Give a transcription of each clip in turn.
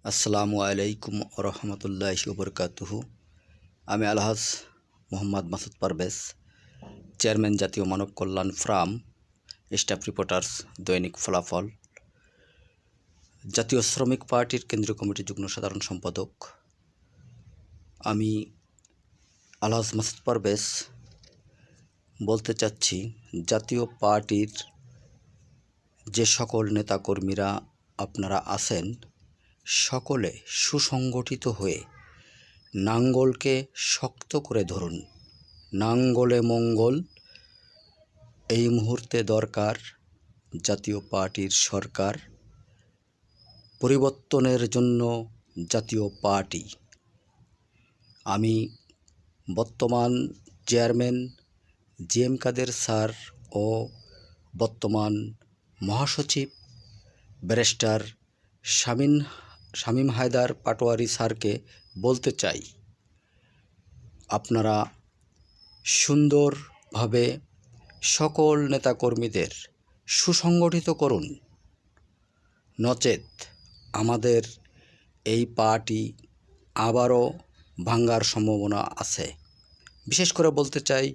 আসসালামু আলাইকুম রহমতুল্লাহি ওবরকাতুহু। আমি আলহাজ মোহাম্মদ মাসুদ পারভেজ, চেয়ারম্যান জাতীয় মানব কল্যাণ ফ্রাম, স্টাফ রিপোর্টার্স, দৈনিক ফলাফল, জাতীয় শ্রমিক পার্টির কেন্দ্রীয় কমিটির যুগ্ম সাধারণ সম্পাদক। আমি আলহাজ মাসুদ পারভেজ বলতে চাচ্ছি, জাতীয় পার্টির যে সকল নেতাকর্মীরা আপনারা আছেন, সকলে সুসংগঠিত হয়ে নাঙ্গলকে শক্ত করে ধরুন। নাঙ্গলে মঙ্গল এই মুহূর্তে দরকার। জাতীয় পার্টির সরকার, পরিবর্তনের জন্য জাতীয় পার্টি। আমি বর্তমান চেয়ারম্যান জিএম কাদের স্যার ও বর্তমান মহাসচিব ব্যারিস্টার শামীম হায়দার পাটোয়ারি স্যারকে বলতে চাই, আপনারা সুন্দরভাবে সকল নেতাকর্মীদের সুসংগঠিত করুন, নচেত আমাদের এই পার্টি আবারও ভাঙ্গার সম্ভাবনা আছে। বিশেষ করে বলতে চাই,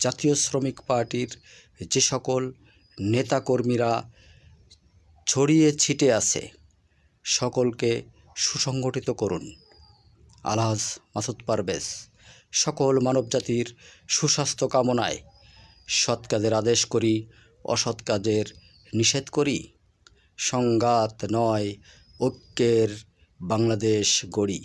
জাতীয় শ্রমিক পার্টির যে সকল নেতাকর্মীরা ছড়িয়ে ছিটে আছে, সকলকে সুসংগঠিত করুন। আলহাজ মাসুদ পারভেজ সকল মানবজাতির সুস্বাস্থ্য কামনায় সৎ কাজের আদেশ করি, অসৎ কাজের নিষেধ করি। সংঘাত নয়, ঐক্যের বাংলাদেশ গড়ি।